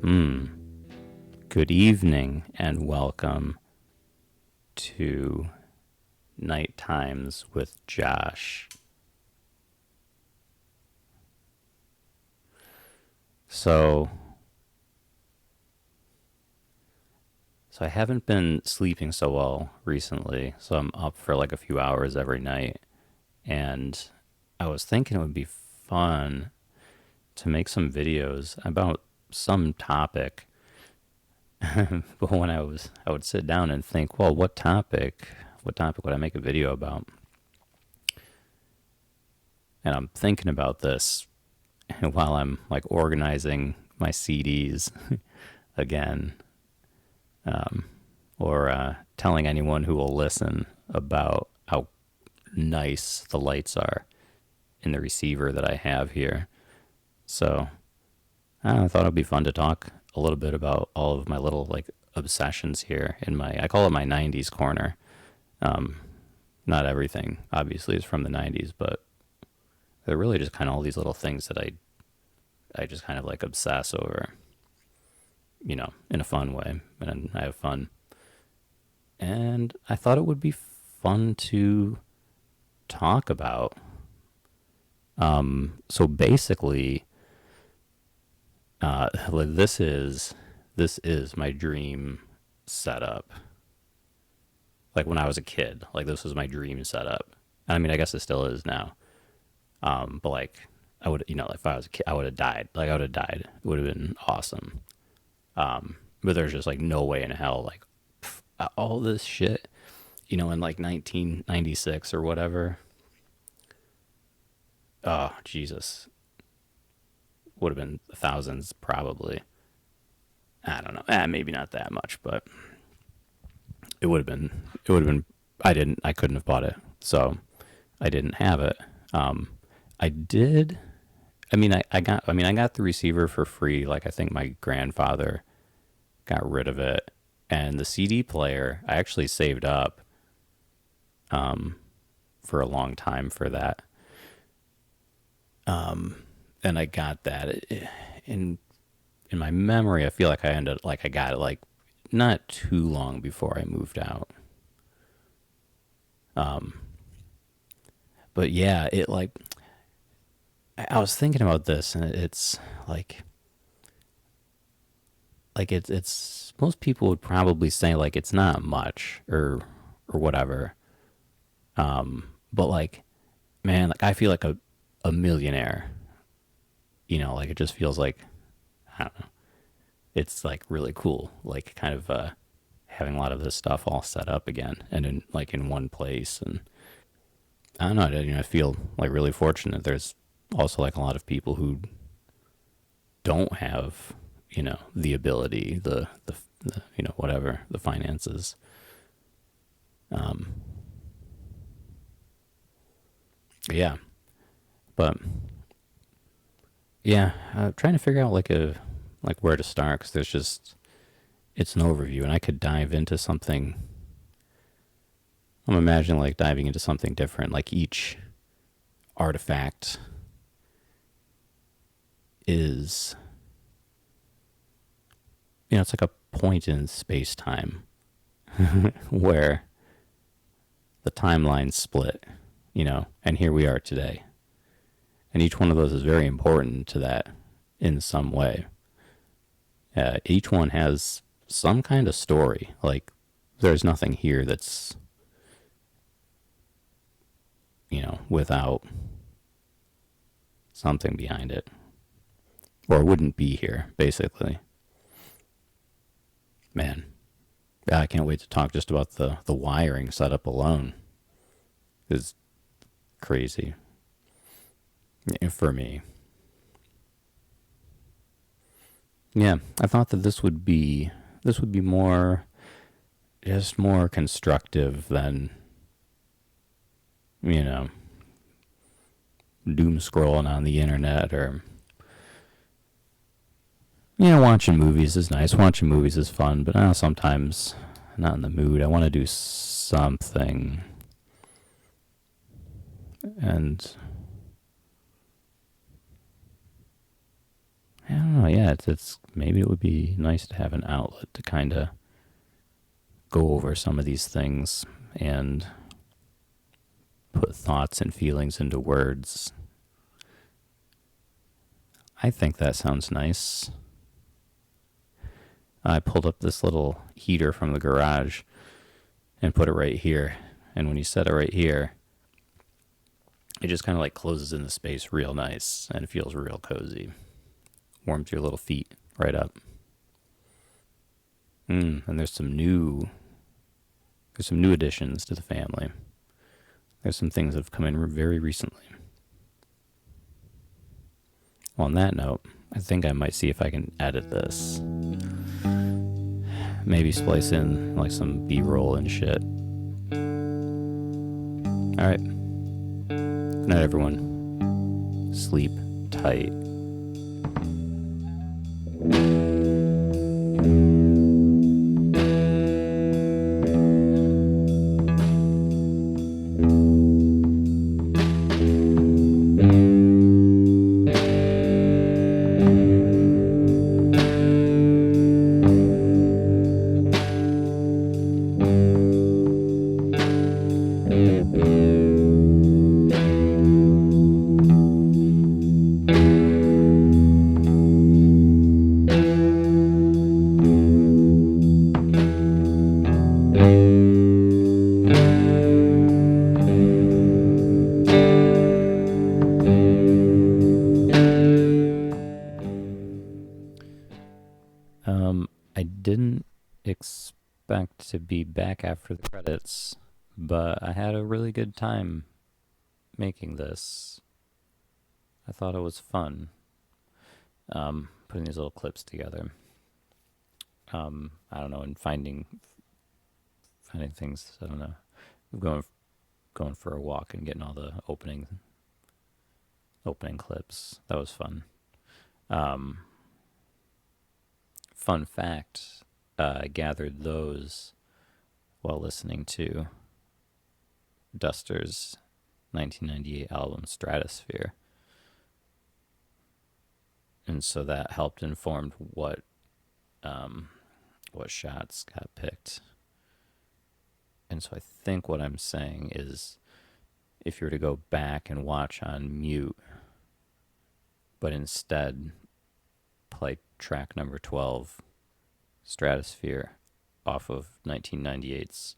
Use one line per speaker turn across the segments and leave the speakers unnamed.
Hmm. Good evening and welcome to Night Times with Josh. So, so I haven't been sleeping so well recently, so I'm up for like a few hours every night, and I was thinking it would be fun to make some videos about some topic. But when I would sit down and think, well, what topic would I make a video about? And I'm thinking about this while I'm like organizing my CDs again, or telling anyone who will listen about how nice the lights are in the receiver that I have here. So I thought it'd be fun to talk a little bit about all of my little like obsessions here in I call it my 90s corner. Um, Not everything obviously is from the 90s, but they're really just kind of all these little things that I just kind of like obsess over, in a fun way, and I have fun. And I thought it would be fun to talk about. So basically, like, this is my dream setup. Like when I was a kid, like this was my dream setup. I mean, I guess it still is now. But like, I would, if I was a kid, I would have died. Like I would have died. It would have been awesome. But there's just like no way in hell, like all this shit, in like 1996 or whatever. Oh, Jesus. Would have been thousands probably. I don't know. Maybe not that much, but it would have been, I couldn't have bought it. So I didn't have it. I did, I got the receiver for free. Like I think my grandfather got rid of it. And the CD player, I actually saved up for a long time for that. And I got that in in my memory. I feel like I got it like not too long before I moved out. But yeah, it like I was thinking about this, and it's it's most people would probably say like it's not much or whatever. But like, man, like I feel like a millionaire. Like it just feels like, I don't know. It's like really cool, like kind of having a lot of this stuff all set up again and in one place. And I don't know, I feel like really fortunate. There's also like a lot of people who don't have, the ability, the whatever, the finances. Yeah, but yeah, trying to figure out like where to start, because there's just it's an overview, and I could dive into something. I'm imagining like diving into something different. Like each artifact is, it's like a point in space time where the timeline split, and here we are today. And each one of those is very important to that in some way. Each one has some kind of story. Like, there's nothing here that's, without something behind it, or wouldn't be here, basically. Man, I can't wait to talk just about the wiring setup alone. Is crazy for me. Yeah, I thought that this would be more just more constructive than you know doom scrolling on the internet, or watching movies is nice. Watching movies is fun, but sometimes I'm not in the mood. I want to do something, and I don't know. Yeah, yeah, it's maybe it would be nice to have an outlet to kind of go over some of these things and put thoughts and feelings into words. I think that sounds nice. I pulled up this little heater from the garage and put it right here. And when you set it right here, it just kind of like closes in the space real nice and it feels real cozy. Warms your little feet right up. And there's some new additions to the family. There's some things that have come in very recently. Well, on that note, I think I might see if I can edit this. Maybe splice in like some B-roll and shit. Alright. Good night, everyone. Sleep tight. I didn't expect to be back after the credits, but I had a really good time making this. I thought it was fun, putting these little clips together. I don't know, and finding things. I don't know, going for a walk and getting all the opening clips. That was fun. Fun fact, I gathered those while listening to Duster's 1998 album Stratosphere. And so that helped inform what shots got picked. And so I think what I'm saying is if you were to go back and watch on mute, but instead play track number 12, Stratosphere, off of 1998's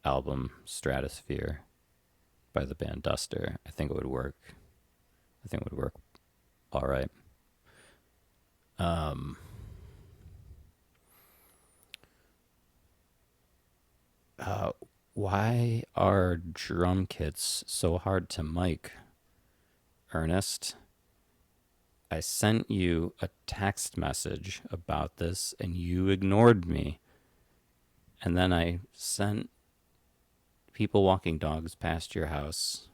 album Stratosphere by the band Duster, I think it would work. I think it would work all right. Why are drum kits so hard to mic, Ernest? I sent you a text message about this and you ignored me. And then I sent people walking dogs past your house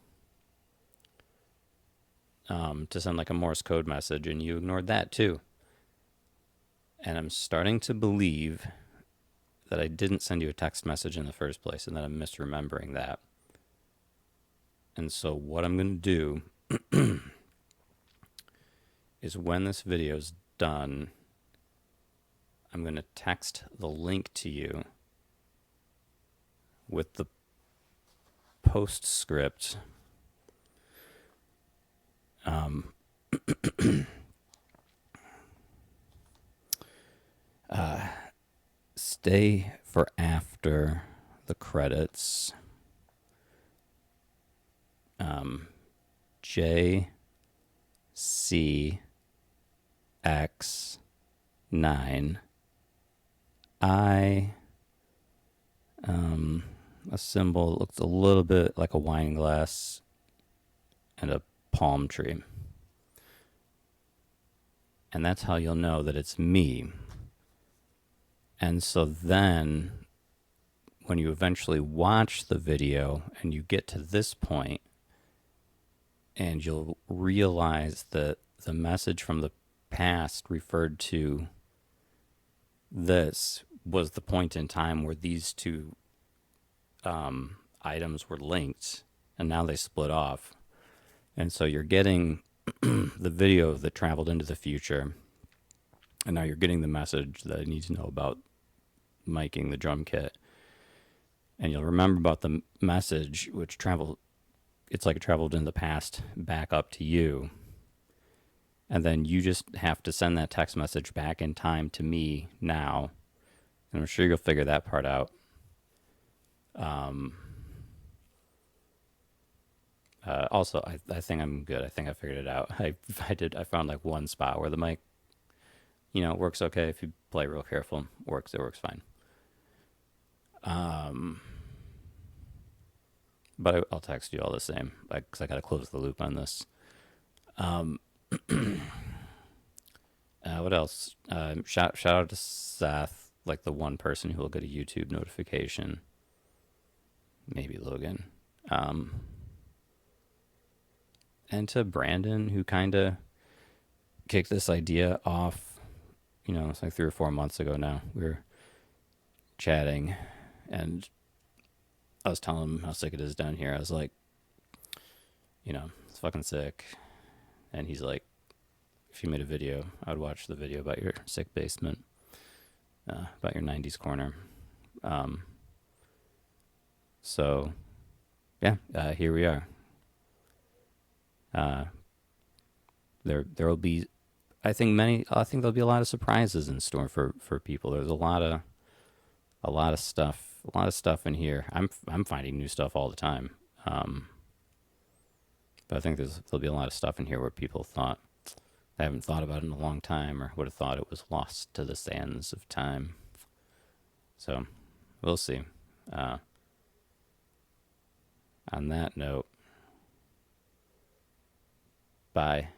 to send like a Morse code message, and you ignored that too. And I'm starting to believe that I didn't send you a text message in the first place and that I'm misremembering that. And so what I'm going to do is when this video's done, I'm going to text the link to you with the postscript. Stay for after the credits. JCX9. A symbol that looks a little bit like a wine glass and a palm tree. And that's how you'll know that it's me. And so then when you eventually watch the video and you get to this point, and you'll realize that the message from the past referred to this was the point in time where these two items were linked, and now they split off. And so you're getting the video that traveled into the future, And now you're getting the message that I need to know about miking the drum kit. And you'll remember about the message, which it's like it traveled in the past back up to you. And then you just have to send that text message back in time to me now. And I'm sure you'll figure that part out. Also, I think I'm good. I think I figured it out. I found like one spot where the mic, works okay. If you play real careful, it works fine. But I'll text you all the same, because I got to close the loop on this. What else? Shout out to Seth, like the one person who will get a YouTube notification. Maybe Logan. And to Brandon, who kind of kicked this idea off. It's like 3 or 4 months ago now. We were chatting, and I was telling him how sick it is down here. I was like, it's fucking sick. And he's like, if you made a video, I would watch the video about your sick basement, about your 90s corner. So, yeah, here we are. There will be, I think there'll be a lot of surprises in store for people. There's a lot of stuff in here. I'm finding new stuff all the time. But I think there'll be a lot of stuff in here where people thought, I haven't thought about it in a long time, or would have thought it was lost to the sands of time. So, we'll see. On that note, bye.